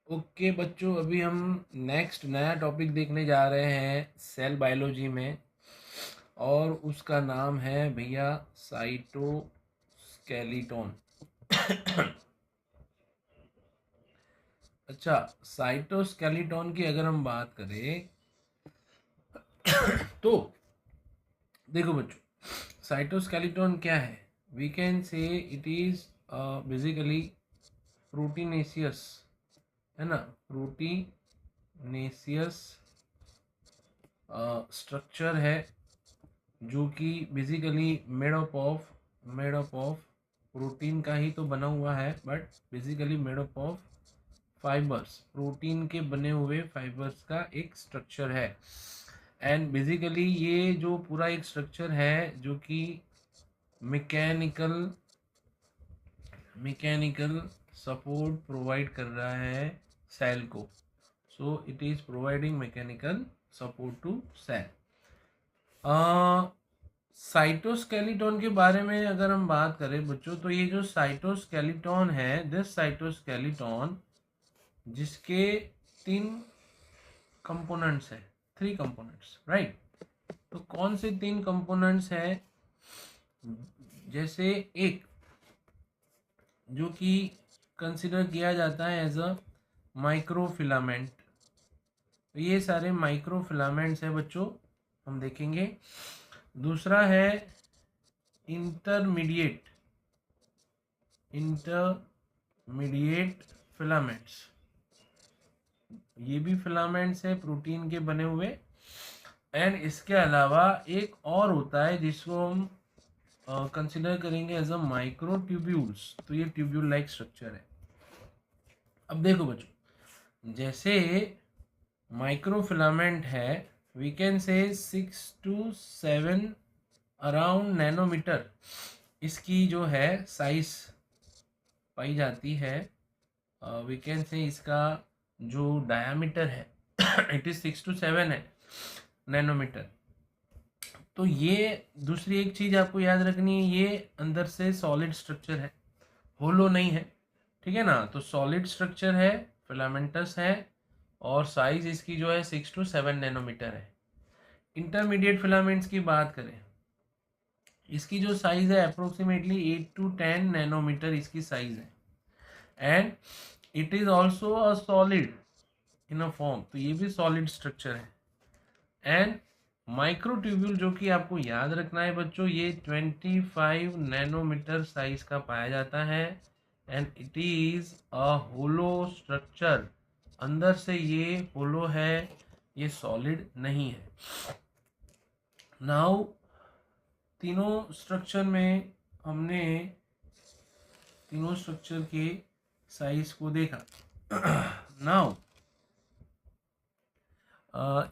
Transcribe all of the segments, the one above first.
Okay बच्चों, अभी हम नेक्स्ट नया टॉपिक देखने जा रहे हैं सेल बायोलॉजी में, और उसका नाम है भैया साइटोस्केलेटन। अच्छा, साइटोस्केलेटन की अगर हम बात करें तो देखो बच्चों, साइटोस्केलेटन क्या है? We can say it is basically proteinaceous, है ना, प्रोटीनेशियस स्ट्रक्चर है जो कि basically made up of protein का ही तो बना हुआ है, but basically made up of fibres, protein के बने हुए फाइबर्स का एक स्ट्रक्चर है। एंड बेसिकली ये जो पूरा एक स्ट्रक्चर है जो कि मैकेनिकल मैकेनिकल सपोर्ट प्रोवाइड कर रहा है सेल को। So it is providing mechanical support to cell. Cytoskeleton के बारे में अगर हम बात करें बच्चों, तो ये जो साइटोस्केलेटन है, दिस साइटोस्केलेटन जिसके 3 कंपोनेंट्स है, 3 कंपोनेंट्स, राइट। तो कौन से 3 कंपोनेंट्स है? जैसे एक जो कि कंसिडर किया जाता है एज अ माइक्रोफिलामेंट, तो ये सारे माइक्रोफिलामेंट्स है बच्चों, हम देखेंगे। दूसरा है इंटरमीडिएट इंटरमीडिएट फिलामेंट्स, ये भी फिलामेंट्स है प्रोटीन के बने हुए। एंड इसके अलावा एक और होता है जिसको हम कंसिडर करेंगे एज अ माइक्रोट्यूब्यूल्स, तो ये ट्यूब्यूल लाइक स्ट्रक्चर है। अब देखो बच्चों, जैसे माइक्रोफिलामेंट है, वी कैन से 6 to 7 अराउंड नैनोमीटर इसकी जो है साइज पाई जाती है। वी कैन से इसका जो डायामीटर है इट इज 6 to 7 है नैनोमीटर। तो ये दूसरी एक चीज आपको याद रखनी है, ये अंदर से सॉलिड स्ट्रक्चर है, होलो नहीं है, ठीक है ना। तो सॉलिड स्ट्रक्चर है, फिलामेंटस है, और साइज इसकी जो है 6 to 7 नैनोमीटर है। इंटरमीडिएट फिलामेंट्स की बात करें, इसकी जो साइज है अप्रोक्सीमेटली 8 to 10 नैनोमीटर इसकी साइज है। And it is also a solid in a form, तो ये भी सॉलिड स्ट्रक्चर है। एंड माइक्रोट्यूब्यूल जो कि आपको याद रखना है बच्चों, ये 25 नैनोमीटर साइज का पाया जाता है। And it is a hollow structure, अंदर से ये होलो है, ये सॉलिड नहीं है। नाउ तीनों स्ट्रक्चर में हमने तीनों स्ट्रक्चर के साइज को देखा। नाउ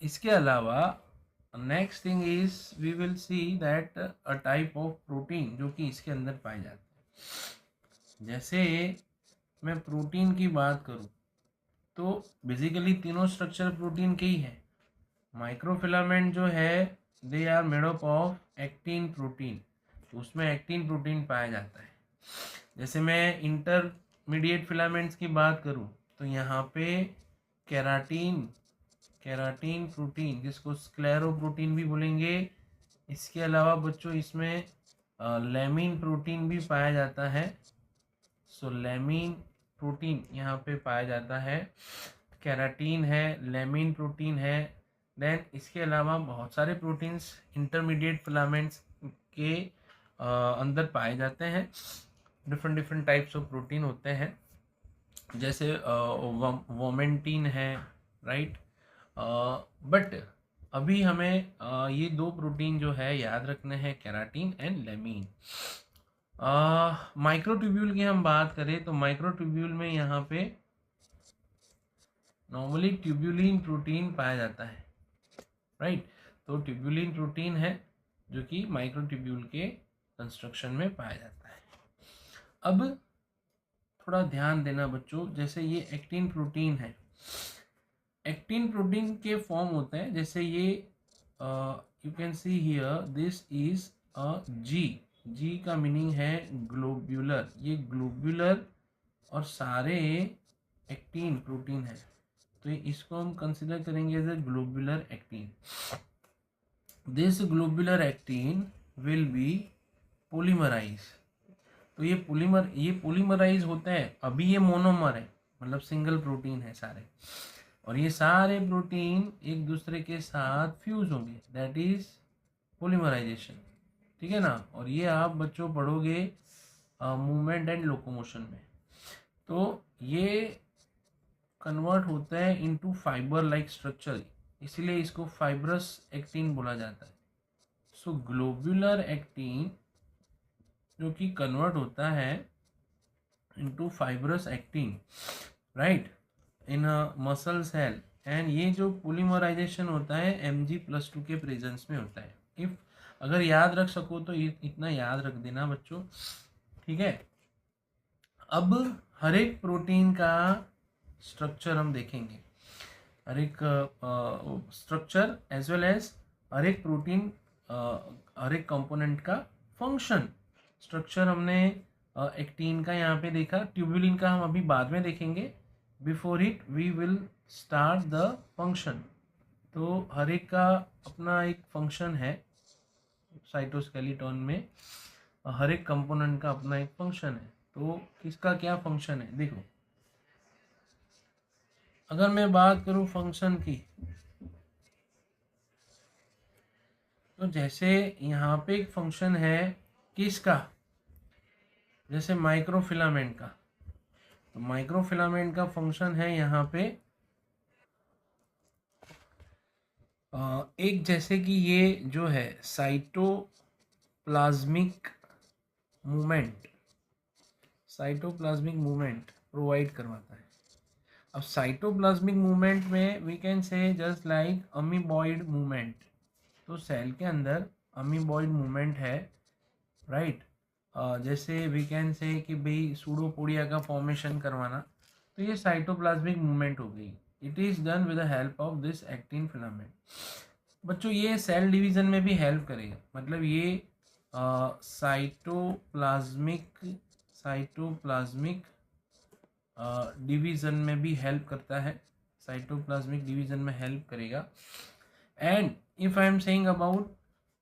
इसके अलावा next thing is we will see that a type of protein जो कि इसके अंदर पाए जाते हैं। जैसे मैं प्रोटीन की बात करूं, तो बेसिकली तीनों स्ट्रक्चर प्रोटीन के ही है। माइक्रोफिलामेंट जो है they are made up of actin protein, तो उसमें एक्टिन प्रोटीन पाया जाता है। जैसे मैं इंटरमीडिएट फिलामेंट्स की बात करूं, तो यहाँ पे केराटिन केराटिन प्रोटीन जिसको स्क्लेरोप्रोटीन भी बोलेंगे। इसके अलावा बच्चों इसमें लेमिन प्रोटीन भी पाया जाता है। सो लेमिन प्रोटीन यहाँ पे पाया जाता है, केराटिन है, लेमिन प्रोटीन है। देन इसके अलावा बहुत सारे प्रोटीन्स इंटरमीडिएट फिलामेंट्स के अंदर पाए जाते हैं। Different different types of protein होते हैं, जैसे वोमेंटिन है, राइट। बट अभी हमें ये 2 प्रोटीन जो है याद रखने हैं, केराटिन एंड लेमिन। माइक्रोट्यूब्यूल की हम बात करें, तो माइक्रोट्यूब्यूल में यहाँ पे नॉर्मली ट्यूब्यूलिन प्रोटीन पाया जाता है, राइट। तो ट्यूब्यूलिन प्रोटीन है जो कि माइक्रोट्यूब्यूल के कंस्ट्रक्शन में पाया जाता है। अब थोड़ा ध्यान देना बच्चों, जैसे ये एक्टिन प्रोटीन है, एक्टिन प्रोटीन के फॉर्म होते हैं। जैसे ये you can see here this is a G का मीनिंग है ग्लोब्यूलर, ये ग्लोब्यूलर और सारे एक्टिन प्रोटीन है, तो इसको हम कंसिडर करेंगे as a globular actin. This globular actin will be polymerise. तो ये पोलीमराइज होता है. अभी ये मोनोमर है, मतलब सिंगल प्रोटीन है सारे, और ये सारे प्रोटीन एक दूसरे के साथ फ्यूज होंगे, दैट इज पोलीमराइजेशन. ठीक है ना. और ये आप बच्चों पढ़ोगे मूवमेंट एंड लोकोमोशन में. तो ये कन्वर्ट होता है इनटू फाइबर लाइक स्ट्रक्चर, इसीलिए इसको फाइब्रस एक्टिन बोला जाता है. सो ग्लोबुलर एक्टिन जो कि कन्वर्ट होता है into fibrous actin, right, in a muscle cell. And ये जो पोलीमराइजेशन होता है Mg+2 के प्रेजेंस में होता है. इफ अगर याद रख सको तो इतना याद रख देना बच्चों. ठीक है. अब हर एक प्रोटीन का स्ट्रक्चर हम देखेंगे, हर एक स्ट्रक्चर एज वेल एज हर एक प्रोटीन, हर एक कंपोनेंट का फंक्शन. स्ट्रक्चर हमने एक्टिन का यहाँ पे देखा, ट्यूबुलिन का हम अभी बाद में देखेंगे. Before it we will start the function. तो हर एक का अपना एक फंक्शन है. साइटोस्केलेटन में हर एक कंपोनेंट का अपना एक फंक्शन है. तो किसका क्या फंक्शन है देखो. अगर मैं बात करूं फंक्शन की, तो जैसे यहाँ पे एक फंक्शन है किसका, जैसे माइक्रोफिलामेंट का. तो माइक्रोफिलामेंट का फंक्शन है यहाँ पे एक, जैसे कि ये जो है साइटोप्लाज्मिक मूवमेंट प्रोवाइड करवाता है. अब साइटोप्लाज्मिक मूवमेंट में we can say just like amoeboid movement. तो सेल के अंदर अमीबॉइड मूवमेंट है, राइट. जैसे वी कैन से कि भाई सूडोपोडिया का फॉर्मेशन करवाना, तो ये साइटोप्लाज्मिक मूवमेंट हो गई. It is done with the help of this actin filament. बच्चों ये सेल डिवीज़न में भी हेल्प करेगा, मतलब ये साइटोप्लाज्मिक डिवीज़न में भी हेल्प करता है. साइटोप्लाज्मिक डिवीज़न में हेल्प करेगा. And if I am saying about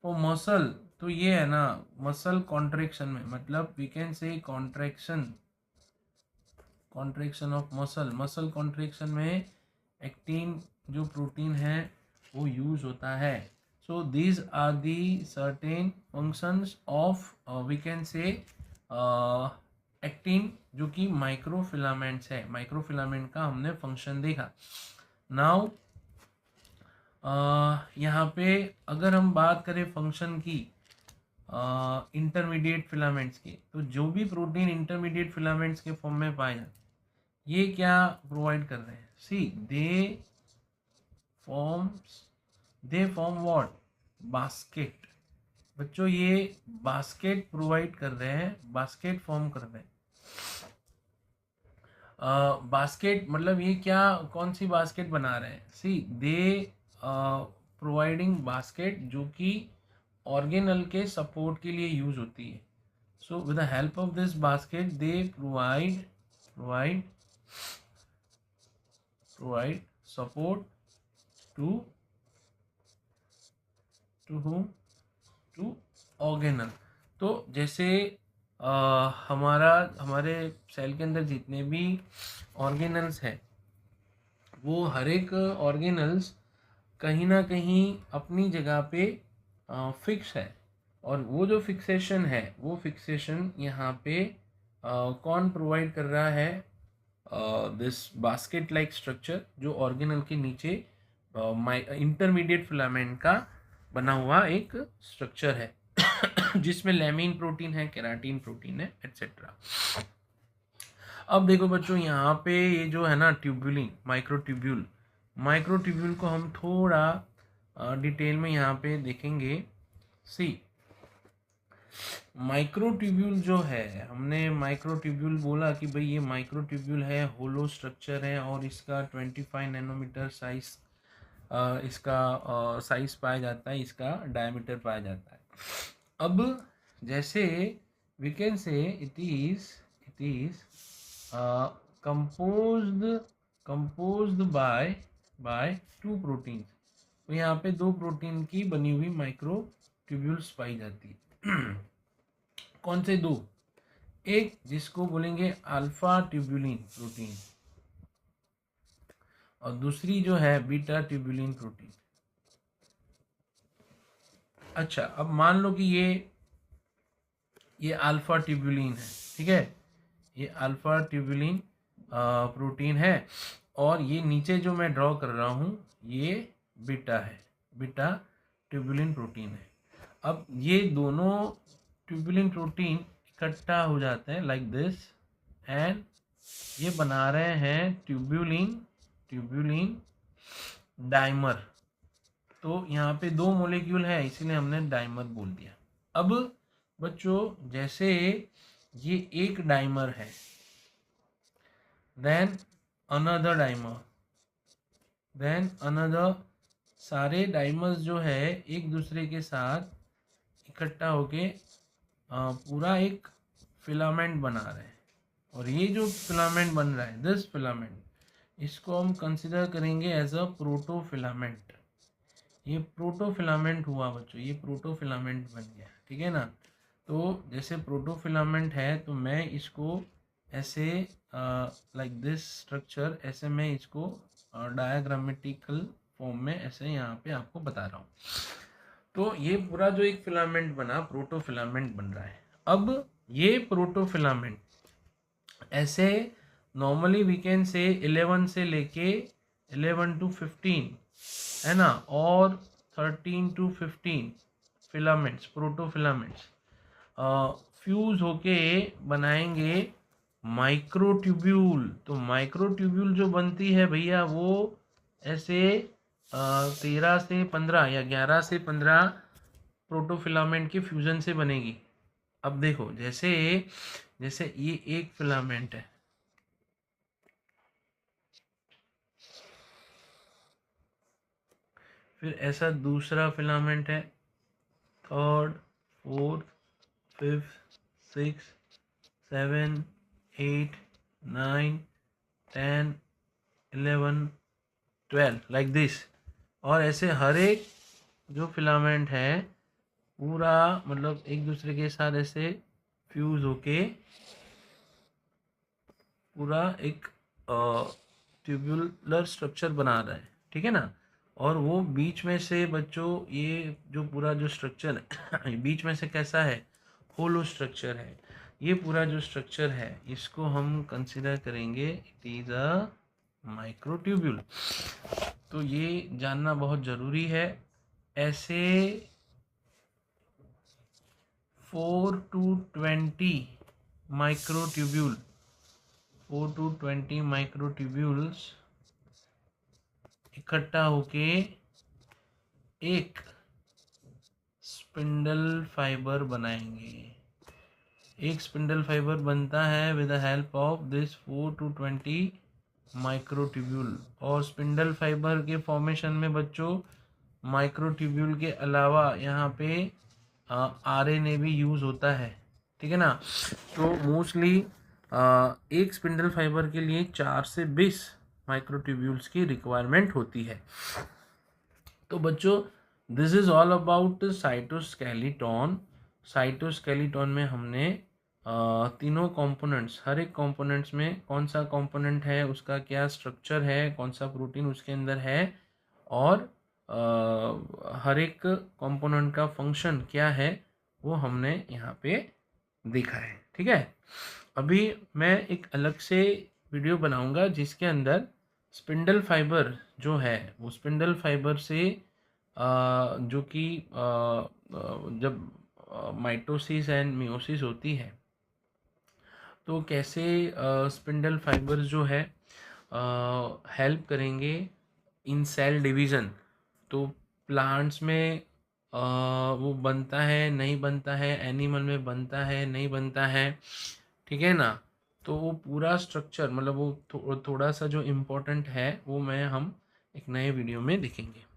for muscle, तो ये है ना मसल कॉन्ट्रैक्शन में, मतलब we can say contraction of muscle contraction में एक्टिन जो प्रोटीन है वो यूज होता है. So these are the certain functions of we can say actin, जो कि माइक्रोफिलामेंट्स है. माइक्रोफिलामेंट का हमने फंक्शन देखा. नाउ यहाँ पे अगर हम बात करें फंक्शन की इंटरमीडिएट फिलामेंट्स की, तो जो भी प्रोटीन इंटरमीडिएट फिलामेंट्स के फॉर्म में पाए जाते, ये क्या प्रोवाइड कर रहे हैं. सी दे फॉर्म व्हाट, बास्केट. बच्चों ये बास्केट प्रोवाइड कर रहे हैं, बास्केट फॉर्म कर रहे हैं. बास्केट मतलब ये क्या, कौन सी बास्केट बना रहे हैं. सी दे प्रोवाइडिंग बास्केट जो कि ऑर्गेनल के सपोर्ट के लिए यूज होती है. So with the help of this basket they provide support to whom, to organelle. तो जैसे हमारे सेल के अंदर जितने भी ऑर्गेनल्स हैं, वो हर एक ऑर्गेनल्स कहीं ना कहीं अपनी जगह पे फिक्स है. और वो जो फिक्सेशन है, वो फिक्सेशन यहाँ पे कौन प्रोवाइड कर रहा है, दिस बास्केट लाइक स्ट्रक्चर जो ऑर्गेनल के नीचे इंटरमीडिएट फिलामेंट का बना हुआ एक स्ट्रक्चर है जिसमें लैमिन प्रोटीन है, केराटिन प्रोटीन है, एटसेट्रा. अब देखो बच्चों यहाँ पे ये जो है ना ट्यूबुलिन, माइक्रोट्यूब्यूल को हम थोड़ा डिटेल में यहाँ पे देखेंगे. सी माइक्रोट्यूब्यूल जो है, हमने माइक्रोट्यूब्यूल बोला कि भाई ये माइक्रोट्यूब्यूल है, होलो स्ट्रक्चर है, और इसका 25 नैनोमीटर साइज इसका साइज पाया जाता है, इसका डायमीटर पाया जाता है. अब जैसे we can say it is composed by 2 protein. तो यहाँ पे 2 प्रोटीन की बनी हुई माइक्रो ट्यूब्यूल्स पाई जाती है। कौन से 2? एक जिसको बोलेंगे अल्फा ट्यूब्यूलिन प्रोटीन, और दूसरी जो है बीटा ट्यूब्यूलिन प्रोटीन। अच्छा, अब मान लो कि ये अल्फा ट्यूब्यूलिन है, ठीक है, ये अल्फा ट्यूब्यूलिन प्रोटीन है, और ये नीचे जो मैं ड्रॉ कर रहा हूँ ये बीटा है, बीटा ट्यूब्यूलिन प्रोटीन है। अब ये दोनों ट्यूब्यूलिन प्रोटीन इकट्ठा हो जाते हैं लाइक दिस, एंड ये बना रहे हैं ट्यूब्यूलिन डाइमर। तो यहाँ पे 2 मोलिक्यूल है, इसीलिए हमने डाइमर बोल दिया। अब बच्चों जैसे ये एक डाइमर है, then another dimer, then another, सारे डाइमर्स जो है एक दूसरे के साथ इकट्ठा होके पूरा एक फिलामेंट बना रहे हैं। और ये जो फिलामेंट बन रहा है, दिस फिलामेंट, इसको हम कंसिडर करेंगे एज अ प्रोटोफिलामेंट। ये प्रोटोफिलामेंट हुआ बच्चों, ये प्रोटोफिलामेंट बन गया, ठीक है ना। तो जैसे प्रोटोफिलामेंट है तो मैं इसको ऐसे लाइक दिस स्ट्रक्चर, ऐसे मैं इसको डायग्रामेटिकल फॉर्म में ऐसे यहाँ पे आपको बता रहा हूँ। तो ये पूरा जो एक फिलामेंट बना, प्रोटोफिलामेंट बन रहा है। अब ये प्रोटोफिलामेंट ऐसे नॉर्मली वी कैन से 11 से लेके 11 to 15 है ना, और 13 to 15 फिलामेंट्स, प्रोटोफिलामेंट्स फ्यूज होके बनाएंगे माइक्रोट्यूब्यूल। तो माइक्रोट्यूब्यूल जो बनती है भैया वो ऐसे 13 से 15 या 11 से 15 प्रोटोफिलामेंट के फ्यूजन से बनेगी। अब देखो जैसे ये एक फिलामेंट है, फिर ऐसा दूसरा फिलामेंट है, third, fourth, fifth, 6, 7, 8, 9, 10, 11, 12 like this. और ऐसे हर एक जो फिलामेंट है पूरा मतलब एक दूसरे के साथ ऐसे फ्यूज होके पूरा एक ट्यूब्यूलर स्ट्रक्चर बना रहा है, ठीक है ना। और वो बीच में से बच्चों ये जो पूरा जो स्ट्रक्चर है बीच में से कैसा है, होलो स्ट्रक्चर है। ये पूरा जो स्ट्रक्चर है इसको हम कंसिडर करेंगे इट इज़ अ माइक्रोट्यूब्यूल। तो ये जानना बहुत ज़रूरी है। ऐसे 4 to 20 माइक्रोट्यूब्यूल, 4 to 20 माइक्रोट्यूब्यूल्स इकट्ठा होके एक स्पिंडल फाइबर बनाएंगे। एक स्पिंडल फाइबर बनता है with the help of this 4 to 20 microtubule. और स्पिंडल फाइबर के फॉर्मेशन में बच्चों माइक्रोट्यूब्यूल के अलावा यहाँ पे आरएनए भी यूज़ होता है, ठीक है ना। तो मोस्टली एक स्पिंडल फाइबर के लिए 4 से 20 माइक्रोट्यूब्यूल्स की रिक्वायरमेंट होती है। तो बच्चों this is all about cytoskeleton. Cytoskeleton में हमने तीनों कंपोनेंट्स, हर एक कंपोनेंट्स में कौन सा कंपोनेंट है, उसका क्या स्ट्रक्चर है, कौन सा प्रोटीन उसके अंदर है, और हर एक कंपोनेंट का फंक्शन क्या है वो हमने यहाँ पे देखा है, ठीक है। अभी मैं एक अलग से वीडियो बनाऊंगा जिसके अंदर स्पिंडल फाइबर जो है वो स्पिंडल फाइबर से जो कि जब माइटोसिस एंड मियोसिस होती है तो कैसे स्पिंडल फाइबर्स जो है हेल्प करेंगे इन सेल डिवीज़न। तो प्लांट्स में वो बनता है नहीं बनता है, एनिमल में बनता है नहीं बनता है, ठीक है ना। तो वो पूरा स्ट्रक्चर मतलब वो थोड़ा सा जो इम्पोर्टेंट है वो हम एक नए वीडियो में देखेंगे।